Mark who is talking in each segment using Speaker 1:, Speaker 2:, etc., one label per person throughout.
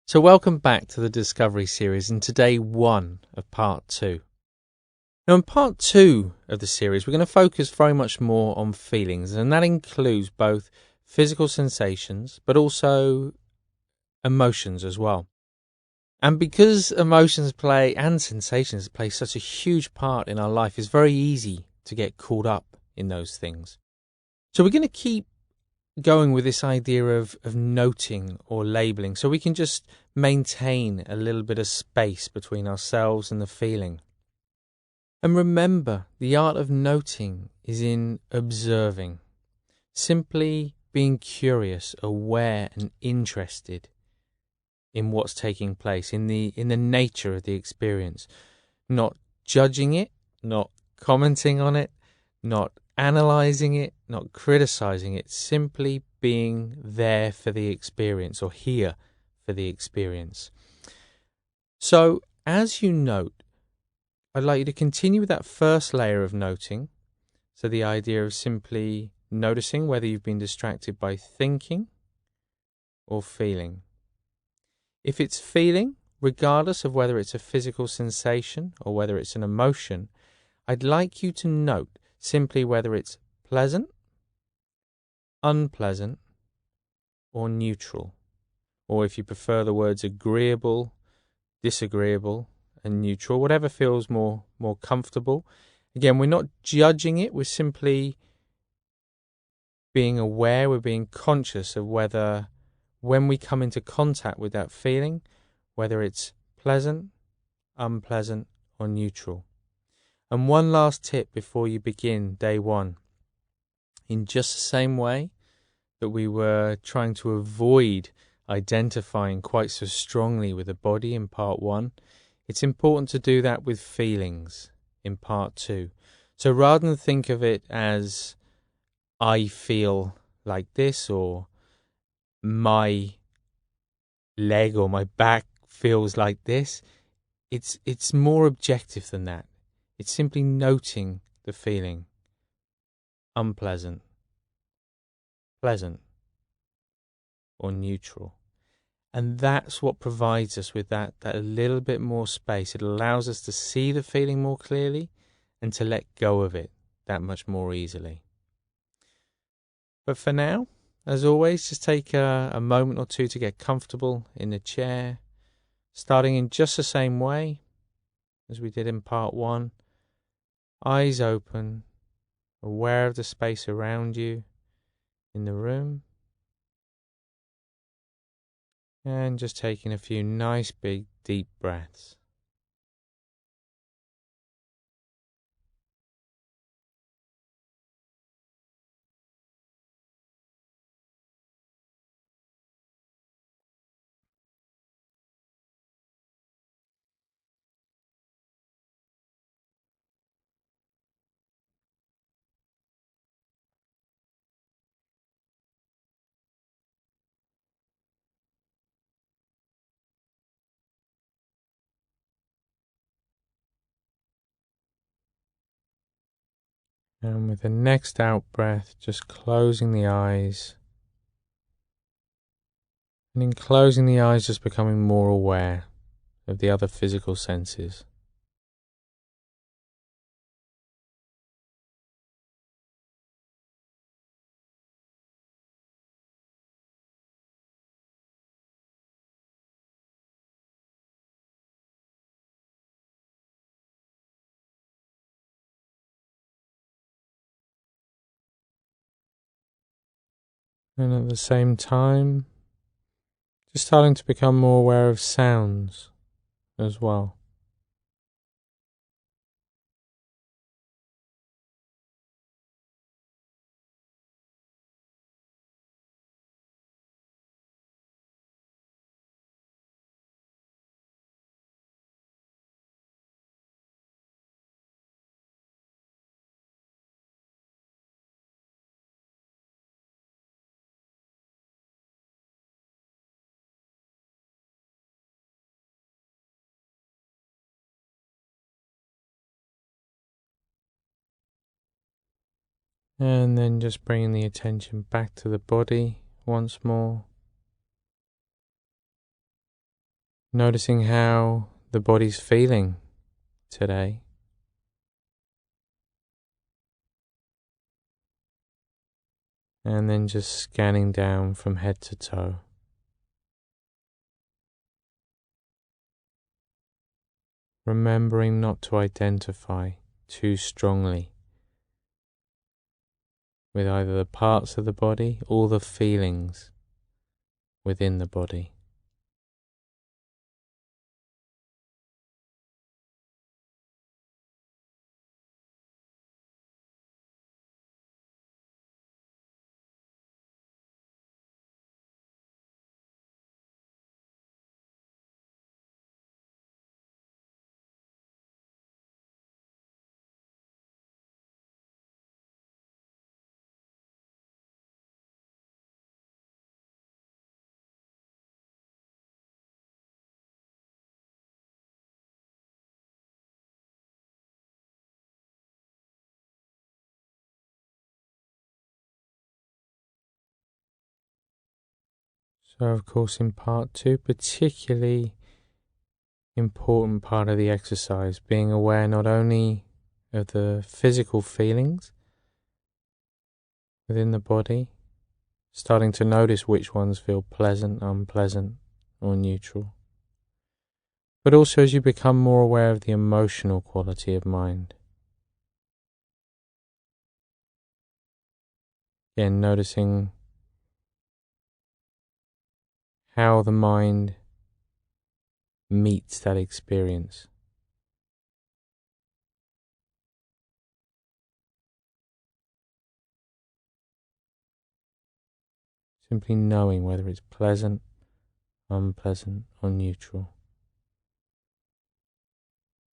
Speaker 1: So welcome back to the Discovery series and today one of part two. Now in part two of the series we're going to focus very much more on feelings, and that includes both physical sensations but also emotions as well. And because emotions play and sensations play such a huge part in our life, it's very easy to get caught up in those things. So we're going to keep going with this idea of noting or labeling so we can just maintain a little bit of space between ourselves and the feeling. And remember, the art of noting is in observing, simply being curious, aware and interested in what's taking place, in the nature of the experience, not judging it, not commenting on it, not analyzing it, not criticizing it, simply being there for the experience or here for the experience. So as you note, I'd like you to continue with that first layer of noting. So the idea of simply noticing whether you've been distracted by thinking or feeling. If it's feeling, regardless of whether it's a physical sensation or whether it's an emotion, I'd like you to note simply whether it's pleasant, unpleasant, or neutral. Or if you prefer the words agreeable, disagreeable, and neutral, whatever feels more comfortable. Again, we're not judging it, we're simply being aware, we're being conscious of whether, when we come into contact with that feeling, whether it's pleasant, unpleasant, or neutral. And one last tip before you begin day one. In just the same way that we were trying to avoid identifying quite so strongly with the body in part one, it's important to do that with feelings in part two. So rather than think of it as I feel like this, or my leg or my back feels like this, it's more objective than that. It's simply noting the feeling. Unpleasant, pleasant, or neutral. And that's what provides us with that a little bit more space. It allows us to see the feeling more clearly and to let go of it that much more easily. But for now, as always, just take a moment or two to get comfortable in the chair, starting in just the same way as we did in part one. Eyes open, aware of the space around you in the room. And just taking a few nice big deep breaths. And with the next out breath, just closing the eyes. And in closing the eyes, just becoming more aware of the other physical senses. And at the same time, just starting to become more aware of sounds as well. And then just bringing the attention back to the body once more. Noticing how the body's feeling today. And then just scanning down from head to toe. Remembering not to identify too strongly with either the parts of the body or the feelings within the body. So of course in part 2, particularly important part of the exercise, being aware not only of the physical feelings within the body, starting to notice which ones feel pleasant, unpleasant, or neutral, but also as you become more aware of the emotional quality of mind. Again, noticing how the mind meets that experience. Simply knowing whether it's pleasant, unpleasant, or neutral.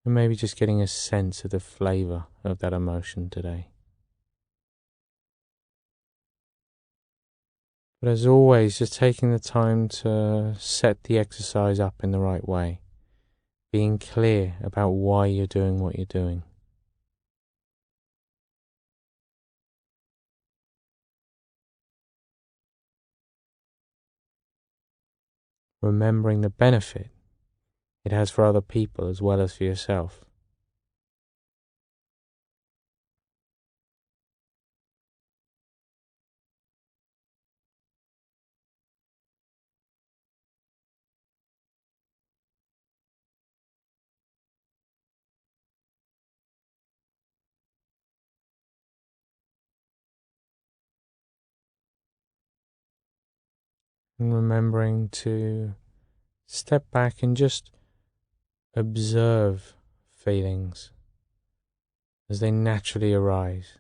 Speaker 1: And maybe just getting a sense of the flavour of that emotion today. But as always, just taking the time to set the exercise up in the right way. Being clear about why you're doing what you're doing. Remembering the benefit it has for other people as well as for yourself. And remembering to step back and just observe feelings as they naturally arise.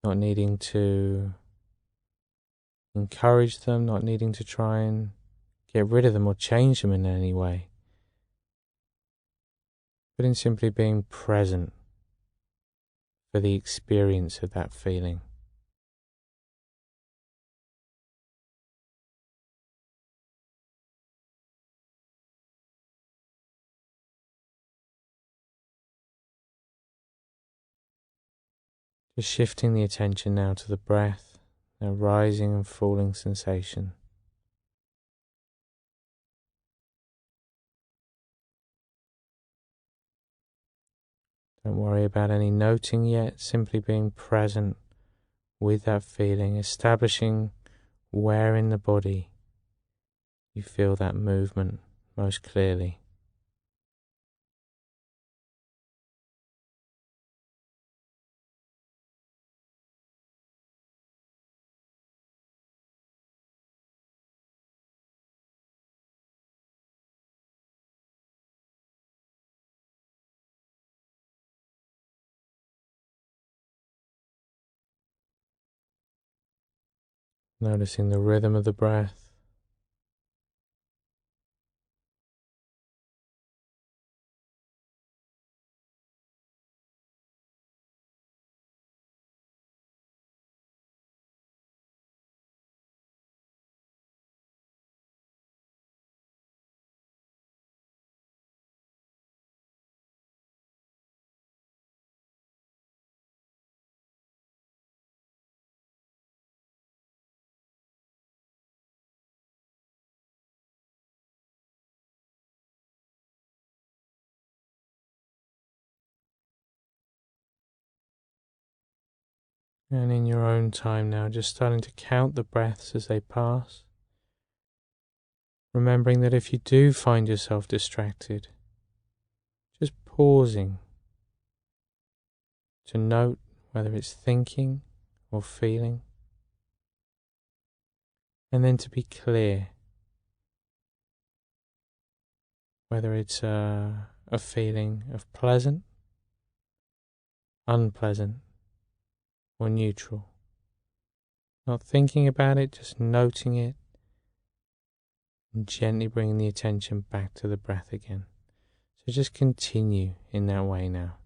Speaker 1: Not needing to encourage them, not needing to try and get rid of them or change them in any way, but in simply being present for the experience of that feeling. Just shifting the attention now to the breath, a rising and falling sensation. Don't worry about any noting yet, simply being present with that feeling, establishing where in the body you feel that movement most clearly. Noticing the rhythm of the breath. And in your own time now, just starting to count the breaths as they pass. Remembering that if you do find yourself distracted, just pausing to note whether it's thinking or feeling, and then to be clear whether it's a feeling of pleasant, unpleasant, or neutral. Not thinking about it, just noting it, and gently bringing the attention back to the breath again. So just continue in that way now.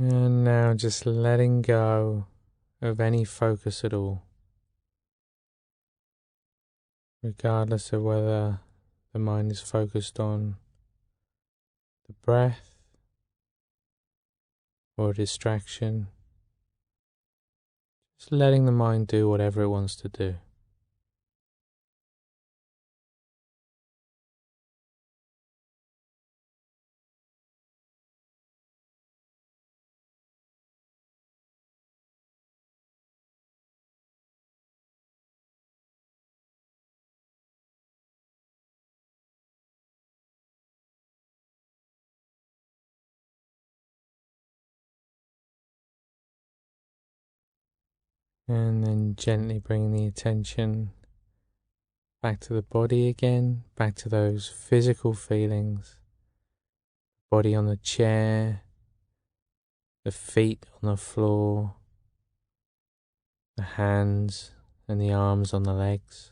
Speaker 1: And now just letting go of any focus at all, regardless of whether the mind is focused on the breath or a distraction. Just letting the mind do whatever it wants to do. And then gently bringing the attention back to the body again, back to those physical feelings. Body on the chair, the feet on the floor, the hands and the arms on the legs.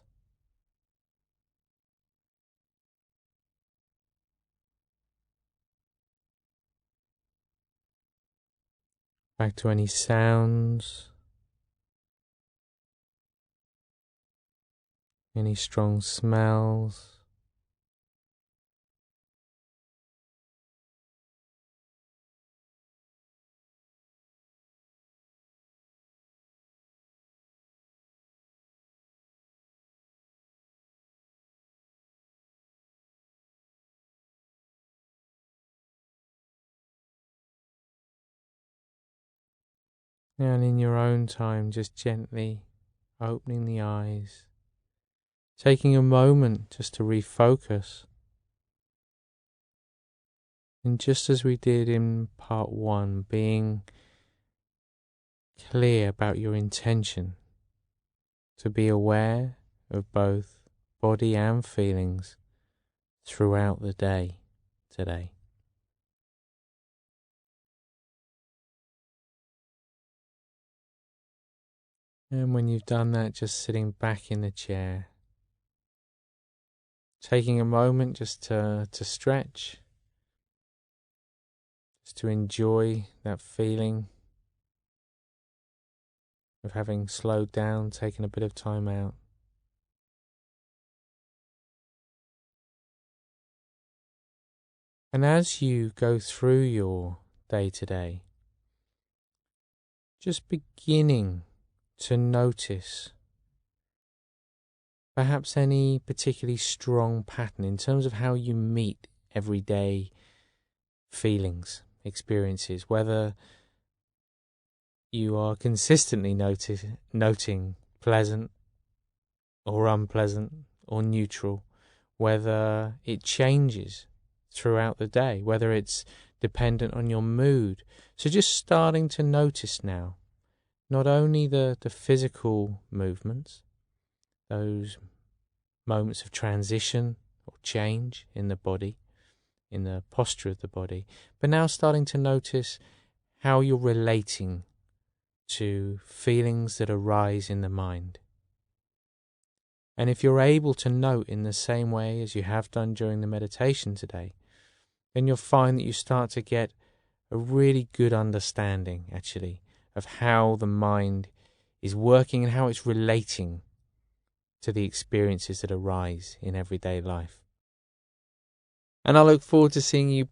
Speaker 1: Back to any sounds, any strong smells. And in your own time, just gently opening the eyes, taking a moment just to refocus. And just as we did in part one, being clear about your intention to be aware of both body and feelings throughout the day today. And when you've done that, just sitting back in the chair, taking a moment just to stretch, just to enjoy that feeling of having slowed down, taken a bit of time out. And as you go through your day today, just beginning to notice perhaps any particularly strong pattern in terms of how you meet everyday feelings, experiences, whether you are consistently noting pleasant or unpleasant or neutral, whether it changes throughout the day, whether it's dependent on your mood. So just starting to notice now, not only the physical movements, those moments of transition or change in the body, in the posture of the body, but now starting to notice how you're relating to feelings that arise in the mind. And if you're able to note in the same way as you have done during the meditation today, then you'll find that you start to get a really good understanding, actually, of how the mind is working and how it's relating to the experiences that arise in everyday life. And I look forward to seeing you